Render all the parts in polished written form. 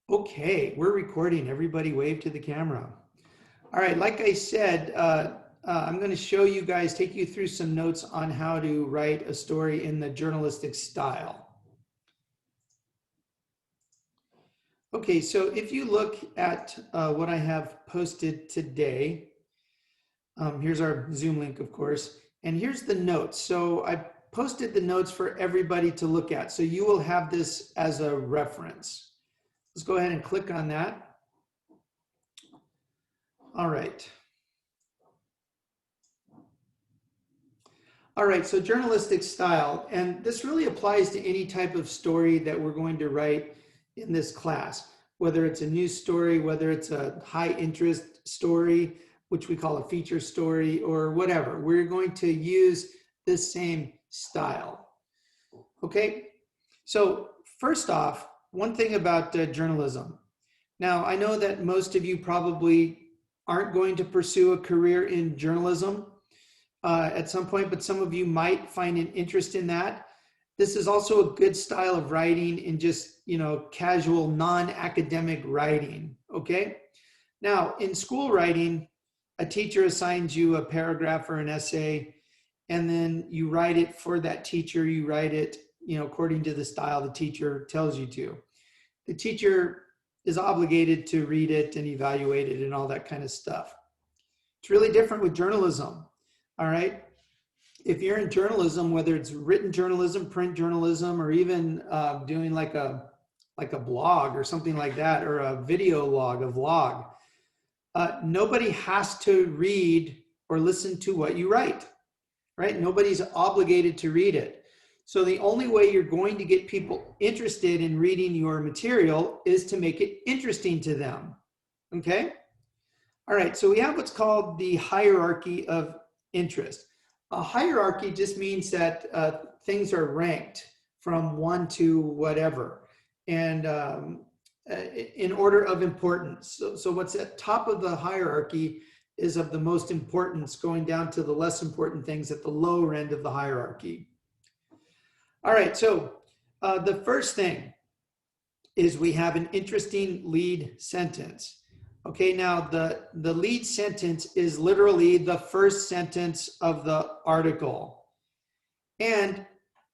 Okay, we're recording. Everybody wave to the camera. All right, like I said, I'm going to show you guys, take you through some notes on how to write a story in the journalistic style. Okay, so if you look at what I have posted today, here's our Zoom link, of course, and here's the notes. So I posted the notes for everybody to look at. So you will have this as a reference. Let's go ahead and click on that. All right. All right, so journalistic style, and this really applies to any type of story that we're going to write in this class, whether it's a news story, whether it's a high interest story, which we call a feature story, or whatever. We're going to use this same style. Okay, so first off, one thing about journalism. Now, I know that most of you probably aren't going to pursue a career in journalism at some point, but some of you might find an interest in that. This is also a good style of writing in just, casual, non-academic writing, okay? Now, in school writing, a teacher assigns you a paragraph or an essay, and then you write it for that teacher. You write it, according to the style the teacher tells you to. The teacher is obligated to read it and evaluate it and all that kind of stuff. It's really different with journalism. All right. If you're in journalism, whether it's written journalism, print journalism, or even doing like a blog or something like that, or a video log, a vlog, nobody has to read or listen to what you write, right? Nobody's obligated to read it. So the only way you're going to get people interested in reading your material is to make it interesting to them. Okay. All right. So we have what's called the hierarchy of interest. A hierarchy just means that things are ranked from one to whatever, and in order of importance. So what's at top of the hierarchy is of the most importance, going down to the less important things at the lower end of the hierarchy. All right, so the first thing is we have an interesting lead sentence. Okay, now the lead sentence is literally the first sentence of the article. And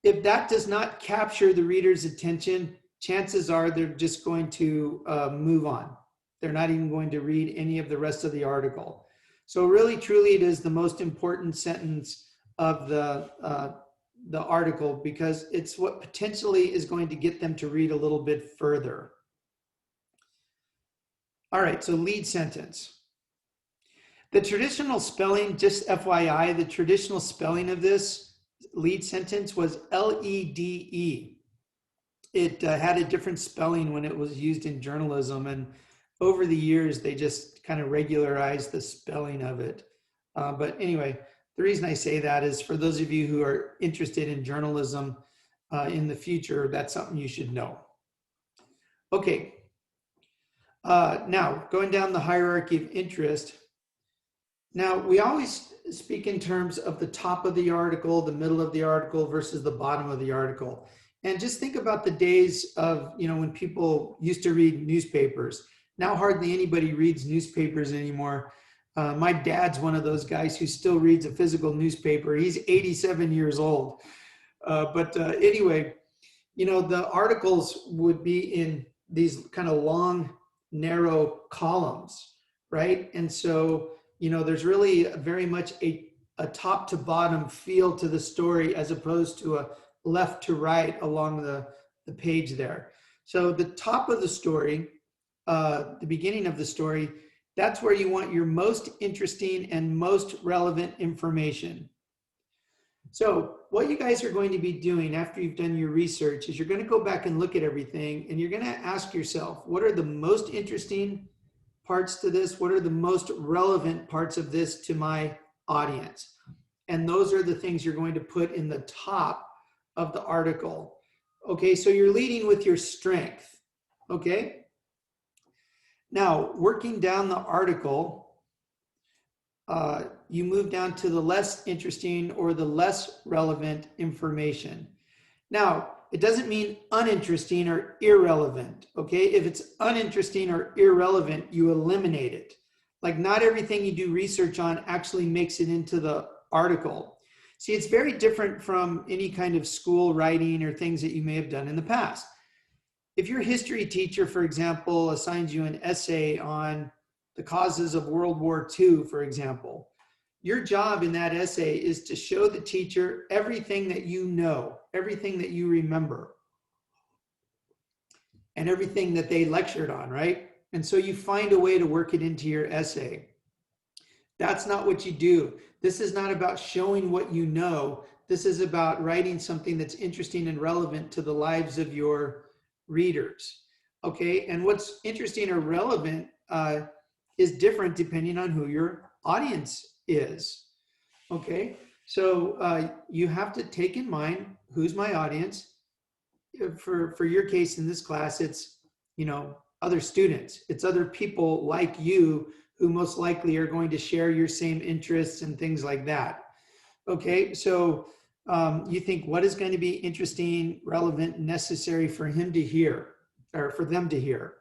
if that does not capture the reader's attention, chances are they're just going to move on. They're not even going to read any of the rest of the article. So really, truly, it is the most important sentence of the article, because it's what potentially is going to get them to read a little bit further. All right, so lead sentence. The traditional spelling, just FYI, the traditional spelling of this lead sentence was L-E-D-E. It had a different spelling when it was used in journalism, and over the years, they just kind of regularized the spelling of it. But anyway, the reason I say that is for those of you who are interested in journalism in the future, that's something you should know. Okay. Now, going down the hierarchy of interest. Now, we always speak in terms of the top of the article, the middle of the article versus the bottom of the article. And just think about the days of, when people used to read newspapers. Now, hardly anybody reads newspapers anymore. My dad's one of those guys who still reads a physical newspaper. He's 87 years old. But anyway, the articles would be in these kind of long, narrow columns, right? And so, there's really very much a top to bottom feel to the story, as opposed to a left to right along the page there. So the top of the story, the beginning of the story, that's where you want your most interesting and most relevant information. So what you guys are going to be doing after you've done your research is you're going to go back and look at everything, and you're going to ask yourself, what are the most interesting parts to this? What are the most relevant parts of this to my audience? And those are the things you're going to put in the top of the article. Okay, so you're leading with your strength. Okay. Now, working down the article, you move down to the less interesting or the less relevant information. Now, it doesn't mean uninteresting or irrelevant, okay? If it's uninteresting or irrelevant, you eliminate it. Like not everything you do research on actually makes it into the article. See, it's very different from any kind of school writing or things that you may have done in the past. If your history teacher, for example, assigns you an essay on the causes of World War II, for example, your job in that essay is to show the teacher everything that you know, everything that you remember, and everything that they lectured on, right? And so you find a way to work it into your essay. That's not what you do. This is not about showing what you know. This is about writing something that's interesting and relevant to the lives of your readers. Okay, and what's interesting or relevant is different depending on who your audience is. Okay, so you have to take in mind who's my audience. For your case in this class, it's, you know, other students. It's other people like you who most likely are going to share your same interests and things like that. Okay, so you think what is going to be interesting, relevant, necessary for him to hear or for them to hear.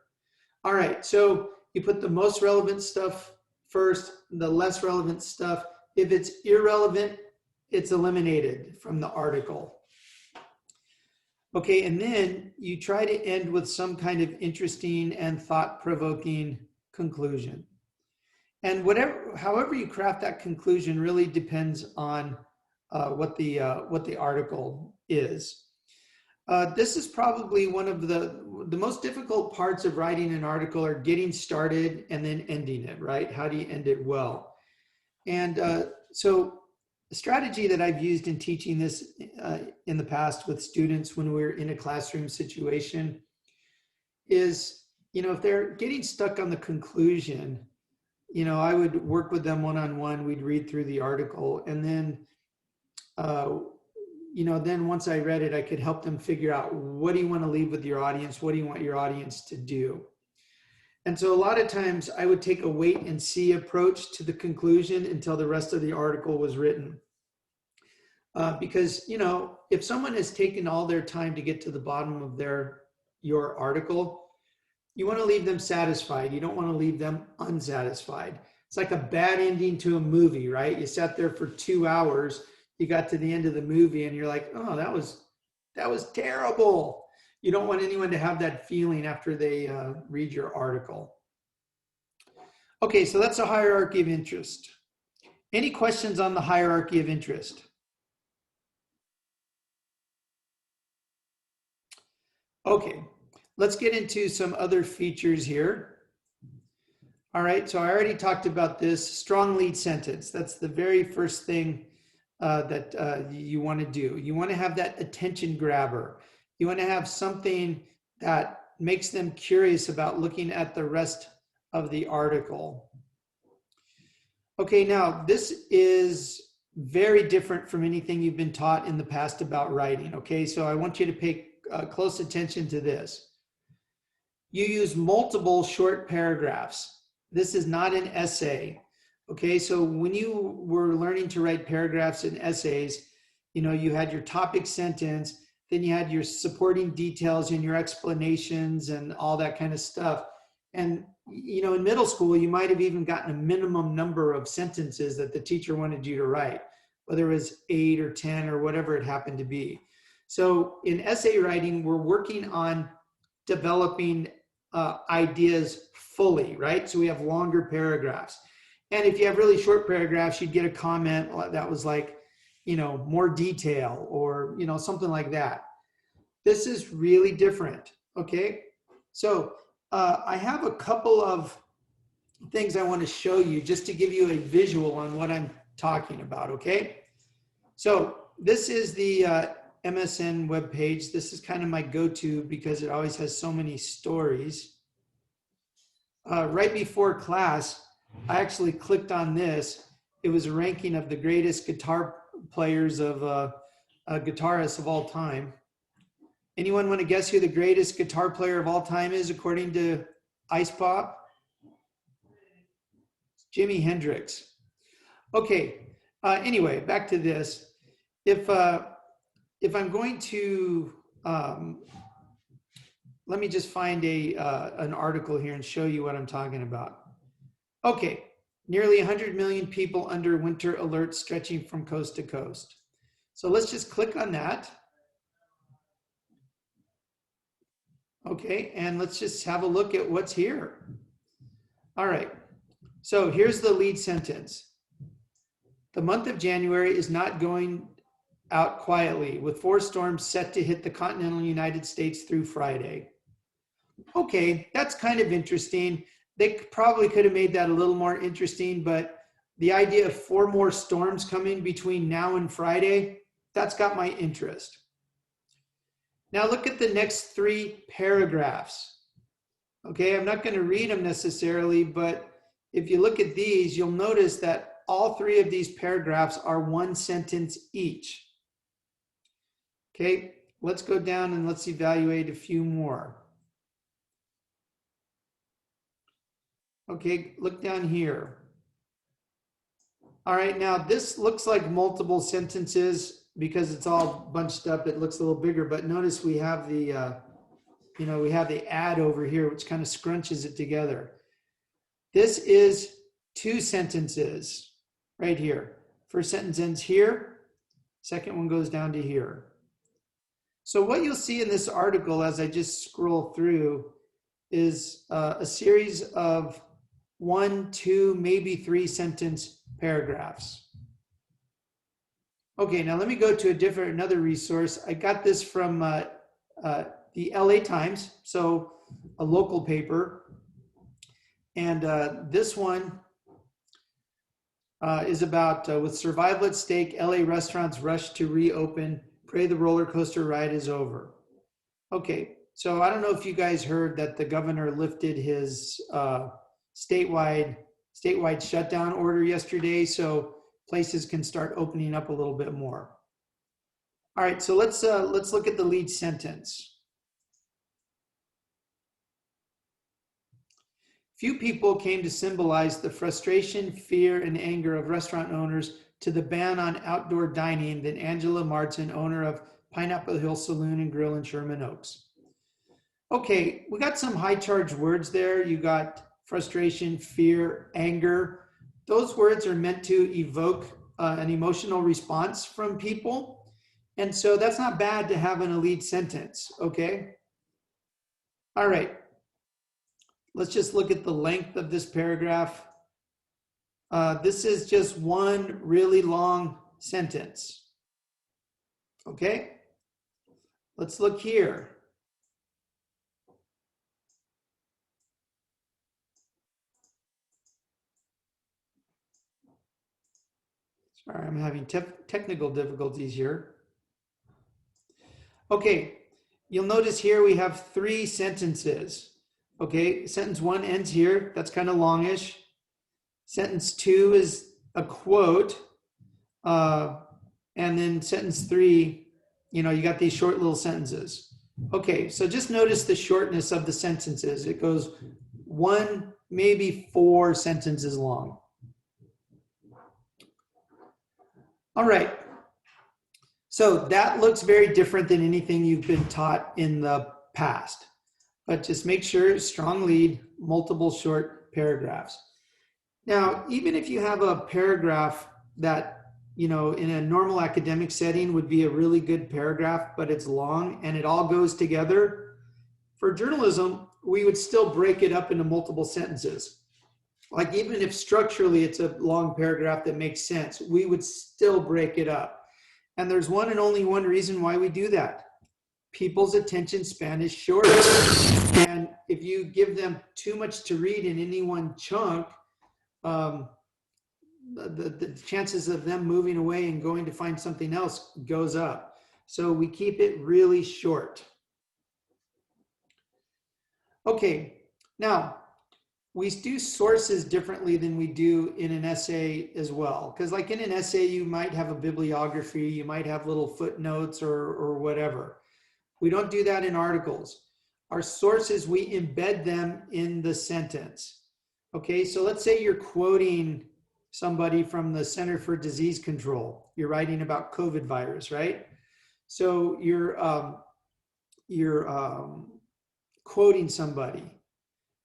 All right, so you put the most relevant stuff first, the less relevant stuff. If it's irrelevant, it's eliminated from the article. Okay, and then you try to end with some kind of interesting and thought-provoking conclusion. And however you craft that conclusion really depends on what the article is. This is probably one of the most difficult parts of writing an article, are getting started and then ending it, right? How do you end it well? And so the strategy that I've used in teaching this in the past with students when we're in a classroom situation is, you know, if they're getting stuck on the conclusion, you know, I would work with them one-on-one. We'd read through the article, and then, you know, then once I read it, I could help them figure out, what do you want to leave with your audience? What do you want your audience to do? And so a lot of times I would take a wait and see approach to the conclusion until the rest of the article was written. Because, you know, if someone has taken all their time to get to the bottom of your article, you want to leave them satisfied. You don't want to leave them unsatisfied. It's like a bad ending to a movie, right? You sat there for 2 hours, you got to the end of the movie and you're like, oh, that was terrible. You don't want anyone to have that feeling after they read your article. Okay, so that's a hierarchy of interest. Any questions on the hierarchy of interest? Okay, let's get into some other features here. All right, so I already talked about this strong lead sentence. That's the very first thing that you want to do. You want to have that attention grabber. You want to have something that makes them curious about looking at the rest of the article. Okay, now this is very different from anything you've been taught in the past about writing. Okay, so I want you to pay close attention to this. You use multiple short paragraphs. This is not an essay. Okay, so when you were learning to write paragraphs and essays, you know, you had your topic sentence, then you had your supporting details and your explanations and all that kind of stuff. And, you know, in middle school, you might have even gotten a minimum number of sentences that the teacher wanted you to write, whether it was 8 or 10 or whatever it happened to be. So in essay writing, we're working on developing ideas fully, right? So we have longer paragraphs. And if you have really short paragraphs, you'd get a comment that was like, you know, more detail or, you know, something like that. This is really different, okay? So I have a couple of things I want to show you just to give you a visual on what I'm talking about, okay? So this is the MSN webpage. This is kind of my go-to because it always has so many stories. Right before class, I actually clicked on this. It was a ranking of the greatest guitar players of guitarists of all time. Anyone want to guess who the greatest guitar player of all time is according to Ice Pop? Jimi Hendrix. Okay. Anyway, back to this. If I'm going to let me just find an article here and show you what I'm talking about. Okay, nearly 100 million people under winter alert stretching from coast to coast. So let's just click on that. Okay, and let's just have a look at what's here. All right, so here's the lead sentence. The month of January is not going out quietly, with 4 storms set to hit the continental United States through Friday. Okay, that's kind of interesting. They probably could have made that a little more interesting, but the idea of 4 more storms coming between now and Friday, that's got my interest. Now look at the next 3 paragraphs. Okay, I'm not going to read them necessarily, but if you look at these, you'll notice that all 3 of these paragraphs are 1 sentence each. Okay, let's go down and let's evaluate a few more. Okay, look down here. All right, now this looks like multiple sentences because it's all bunched up. It looks a little bigger, but notice we have the, we have the add over here, which kind of scrunches it together. This is 2 sentences right here. First sentence ends here. Second one goes down to here. So what you'll see in this article as I just scroll through is a series of 1, 2, maybe 3 sentence paragraphs. Okay, now let me go to another resource. I got this from the LA Times, so a local paper. And this one is about with survival at stake, LA restaurants rush to reopen. Pray the roller coaster ride is over. Okay, so I don't know if you guys heard that the governor lifted his statewide shutdown order yesterday, so places can start opening up a little bit more. All right, so let's look at the lead sentence. Few people came to symbolize the frustration, fear, and anger of restaurant owners to the ban on outdoor dining than Angela Martin, owner of Pineapple Hill Saloon and Grill in Sherman Oaks. Okay, we got some high charge words there. You got frustration, fear, anger. Those words are meant to evoke an emotional response from people. And so that's not bad to have in a lead sentence, okay? All right, let's just look at the length of this paragraph. This is just one really long sentence, okay? Let's look here. Sorry, I'm having technical difficulties here. Okay, you'll notice here we have 3 sentences. Okay, sentence 1 ends here. That's kind of longish. Sentence 2 is a quote. And then sentence 3, you got these short little sentences. Okay, so just notice the shortness of the sentences. It goes 1, maybe 4 sentences long. All right, so that looks very different than anything you've been taught in the past. But just make sure, strong lead, multiple short paragraphs. Now, even if you have a paragraph that, in a normal academic setting would be a really good paragraph, but it's long and it all goes together, for journalism, we would still break it up into multiple sentences. Like even if structurally it's a long paragraph that makes sense, we would still break it up. And there's one and only one reason why we do that. People's attention span is short. And if you give them too much to read in any one chunk, the chances of them moving away and going to find something else goes up. So we keep it really short. Okay, now we do sources differently than we do in an essay as well. Because like in an essay, you might have a bibliography, you might have little footnotes or whatever. We don't do that in articles. Our sources, we embed them in the sentence. Okay, so let's say you're quoting somebody from the Center for Disease Control. You're writing about COVID virus, right? So you're you're quoting somebody,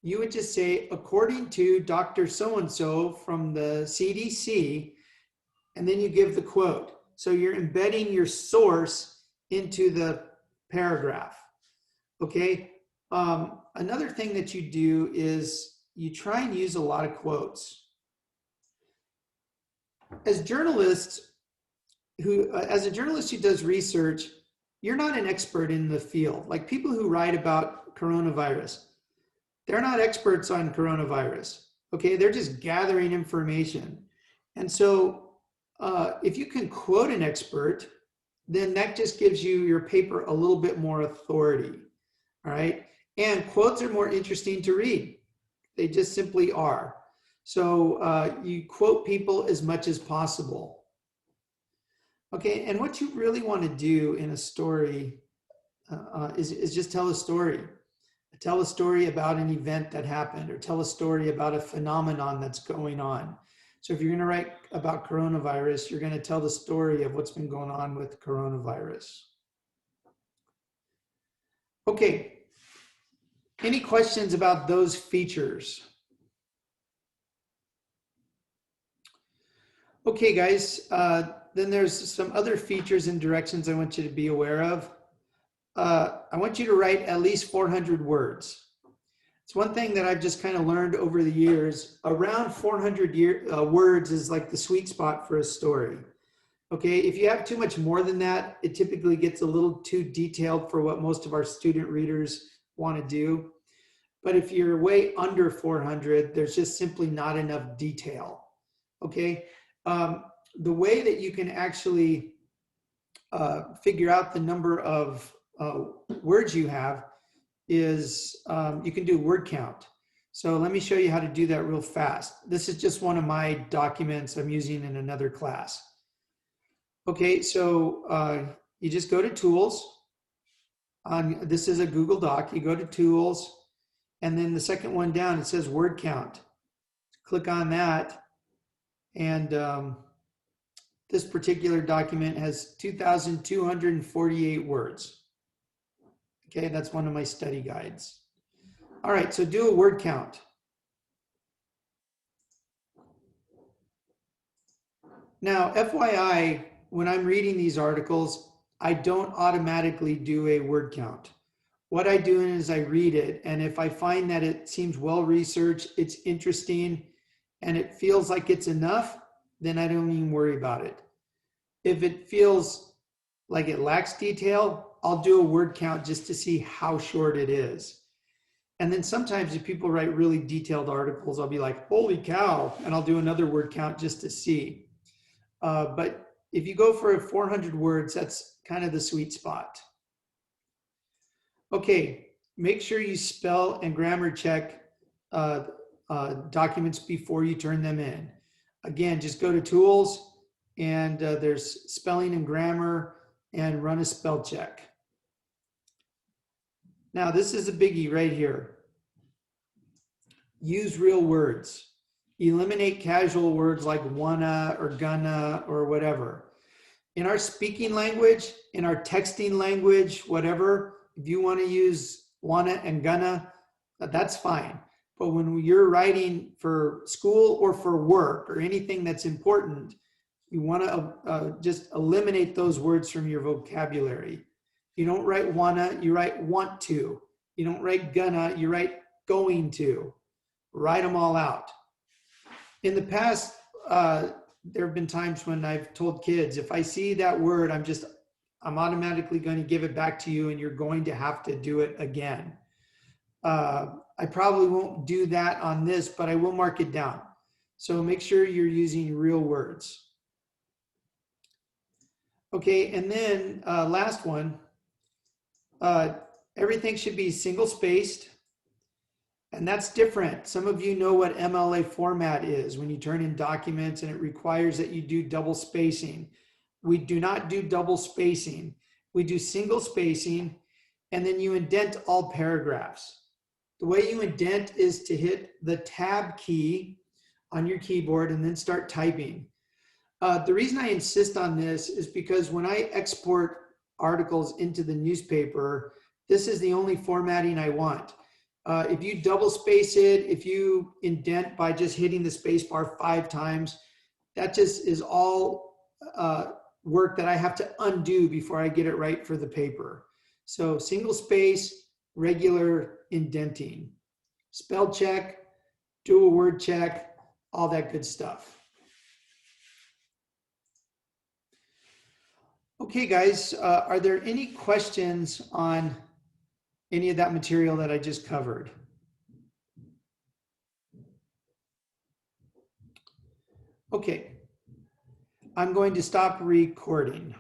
you would just say, according to Dr. So-and-so from the CDC, and then you give the quote. So you're embedding your source into the paragraph. Okay. Another thing that you do is you try and use a lot of quotes. As a journalist who does research, you're not an expert in the field. Like people who write about coronavirus, they're not experts on coronavirus. Okay, they're just gathering information. And so if you can quote an expert, then that just gives your paper a little bit more authority. All right. And quotes are more interesting to read. They just simply are. So you quote people as much as possible. Okay. And what you really want to do in a story is just tell a story. Tell a story about an event that happened, or tell a story about a phenomenon that's going on. So if you're going to write about coronavirus, you're going to tell the story of what's been going on with coronavirus. Okay. Any questions about those features? Okay, guys. Then there's some other features and directions I want you to be aware of. I want you to write at least 400 words. It's one thing that I've just kind of learned over the years. Around 400 words is like the sweet spot for a story. Okay, if you have too much more than that, it typically gets a little too detailed for what most of our student readers want to do. But if you're way under 400, there's just simply not enough detail. Okay, the way that you can actually figure out the number of words you have is you can do word count. So let me show you how to do that real fast. This is just one of my documents I'm using in another class. Okay, so you just go to Tools. This is a Google Doc. You go to Tools, and then the second one down, it says word count. Click on that, and this particular document has 2,248 words. Okay, that's one of my study guides. All right, so do a word count. Now, FYI, when I'm reading these articles, I don't automatically do a word count. What I do is I read it, and if I find that it seems well researched, it's interesting, and it feels like it's enough, then I don't even worry about it. If it feels like it lacks detail, I'll do a word count just to see how short it is. And then sometimes if people write really detailed articles, I'll be like, holy cow, and I'll do another word count just to see. But if you go for 400 words, that's kind of the sweet spot. Okay, make sure you spell and grammar check documents before you turn them in. Again, just go to Tools, and there's spelling and grammar, and run a spell check. Now, this is a biggie right here. Use real words. Eliminate casual words like wanna or gonna or whatever. In our speaking language, in our texting language, whatever, if you want to use wanna and gonna, that's fine. But when you're writing for school or for work or anything that's important, you want to just eliminate those words from your vocabulary. You don't write wanna, you write want to. You don't write gonna, you write going to. Write them all out. In the past, there have been times when I've told kids, if I see that word, I'm automatically going to give it back to you, and you're going to have to do it again. I probably won't do that on this, but I will mark it down. So make sure you're using real words. Okay, and then last one, everything should be single spaced, and that's different. Some of you know what MLA format is when you turn in documents, and it requires that you do double spacing. We do not do double spacing. We do single spacing, and then you indent all paragraphs. The way you indent is to hit the tab key on your keyboard and then start typing. The reason I insist on this is because when I export articles into the newspaper, this is the only formatting I want. If you double space it, if you indent by just hitting the space bar 5 times, that just is all work that I have to undo before I get it right for the paper. So single space, regular indenting, spell check, do a word check, all that good stuff. Okay, guys, are there any questions on any of that material that I just covered? Okay, I'm going to stop recording.